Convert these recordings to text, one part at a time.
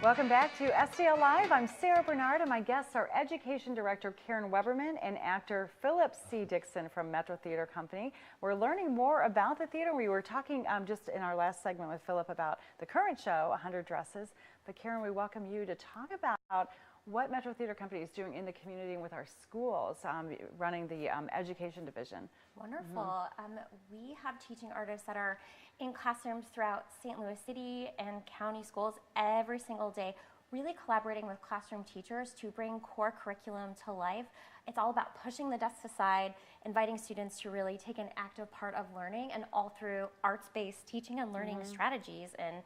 Welcome back to STL Live. I'm Sarah Bernard, and my guests are Education Director Karen Weberman and actor Phillip C. Dixon from Metro Theater Company. We're learning more about the theater. We were talking just in our last segment with Phillip about the current show, 100 Dresses. But Karen, we welcome you to talk about what Metro Theater Company is doing in the community and with our schools, running the education division. Wonderful. We have teaching artists that are in classrooms throughout St. Louis City and county schools every single day, really collaborating with classroom teachers to bring core curriculum to life. It's all about pushing the desks aside, inviting students to really take an active part of learning, and all through arts-based teaching and learning strategies. And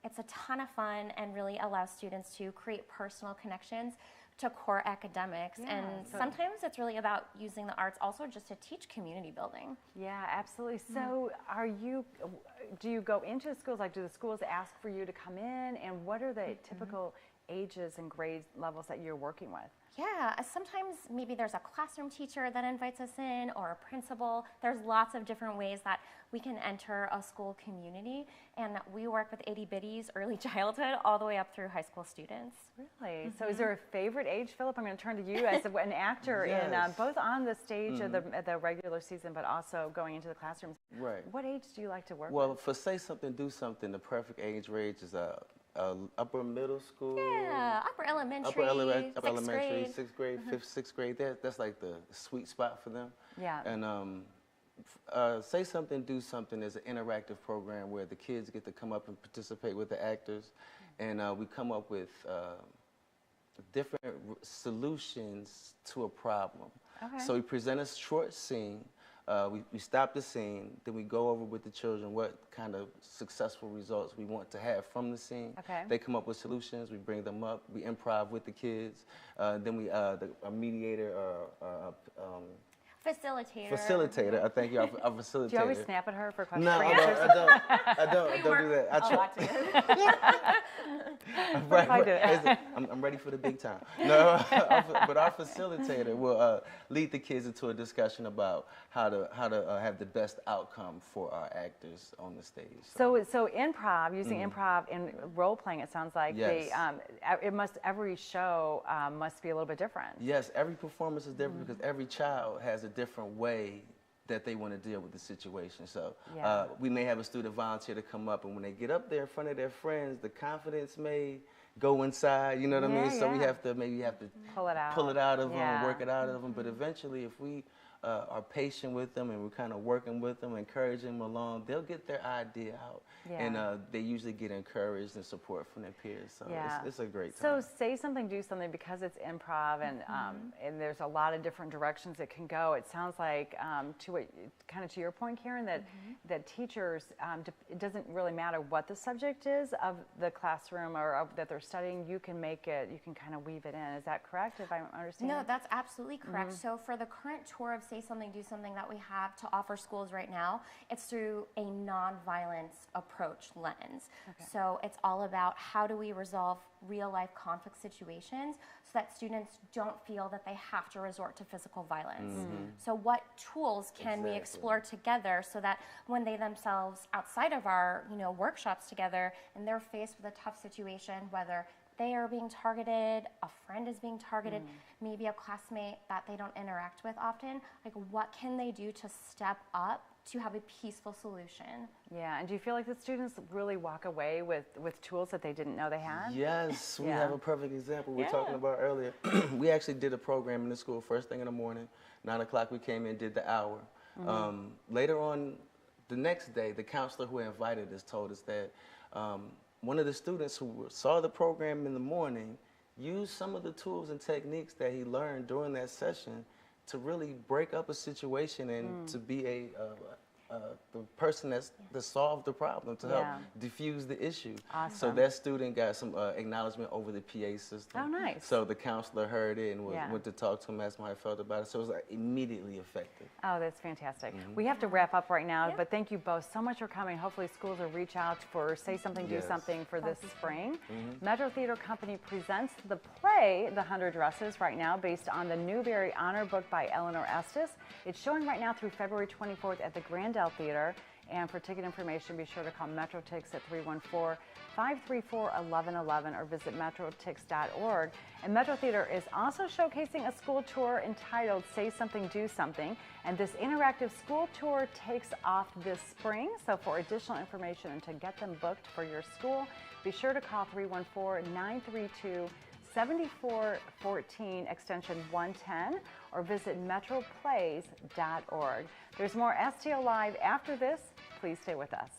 it's a ton of fun and really allows students to create personal connections to core academics. Yeah, and sometimes it's really about using the arts also just to teach community building. Yeah, absolutely. So do you go into schools, like do the schools ask for you to come in, and what are the typical ages and grade levels that you're working with? Yeah, sometimes maybe there's a classroom teacher that invites us in, or a principal. There's lots of different ways that we can enter a school community, and we work with itty bitties, early childhood, all the way up through high school students. Really? So is there a favorite age, Phillip? I'm going to turn to you as an actor in both on the stage of the regular season, but also going into the classrooms. Right. What age do you like to work with? Well, for Say Something, Do Something, the perfect age range is upper middle school. Yeah, upper elementary, sixth grade, fifth, sixth grade. That's like the sweet spot for them. Yeah. And Say Something, Do Something is an interactive program where the kids get to come up and participate with the actors, and we come up with different solutions to a problem. Okay. So we present a short scene. We stop the scene, then we go over with the children what kind of successful results we want to have from the scene. Okay. They come up with solutions, we bring them up, we improv with the kids, then a mediator or facilitator. I thank you, our facilitator. Do you always snap at her for questions? No, I don't do that. I try. I'm ready for the big time. No, but our facilitator will lead the kids into a discussion about how to have the best outcome for our actors on the stage. So improv, using improv in role playing, it sounds like every show must be a little bit different. Yes, every performance is different because every child has a different way that they want to deal with the situation. So we may have a student volunteer to come up, and when they get up there in front of their friends, the confidence may go inside, you know what I mean? So we have to pull it out of them, work it out of them. But eventually, if we are patient with them and we're kind of working with them, encouraging them along, they'll get their idea out. And they usually get encouraged and support from their peers. So it's a great time. So Say Something, Do Something, because it's improv and there's a lot of different directions it can go. It sounds like, to your point, Karen, that teachers, it doesn't really matter what the subject is of the classroom or that they're studying, you can kind of weave it in. Is that correct, if I'm understanding? No, that's absolutely correct. So for the current tour of Say Something, Do Something that we have to offer schools right now, it's through a nonviolence approach lens. Okay. So it's all about how do we resolve real life conflict situations so that students don't feel that they have to resort to physical violence. So what tools can we explore together so that when they themselves, outside of our workshops together, and they're faced with a tough situation, whether they are being targeted, a friend is being targeted, maybe a classmate that they don't interact with often, like what can they do to step up to have a peaceful solution? Yeah, and do you feel like the students really walk away with tools that they didn't know they had? Yes, we have a perfect example we were talking about earlier. We actually did a program in the school first thing in the morning. 9 o'clock we came in, did the hour. Later on, the next day, the counselor who invited us told us that one of the students who saw the program in the morning used some of the tools and techniques that he learned during that session to really break up a situation and to be the person that solved the problem, to help diffuse the issue. Awesome. So that student got some acknowledgement over the PA system. Oh, nice. So the counselor heard it and went to talk to him, ask him how he felt about it. So it was immediately effective. Oh, that's fantastic. We have to wrap up right now, but thank you both so much for coming. Hopefully schools will reach out for Say Something, Do Something for this spring. Metro Theater Company presents the play, The 100 Dresses, right now, based on the Newbery Honor book by Eleanor Estes. It's showing right now through February 24th at the Grandel Theater. And for ticket information, be sure to call MetroTix at 314-534-1111 or visit metrotix.org. And Metro Theater is also showcasing a school tour entitled Say Something, Do Something. And this interactive school tour takes off this spring. So for additional information and to get them booked for your school, be sure to call 314-932-7414 extension 110 or visit metroplays.org. There's more STL Live after this. Please stay with us.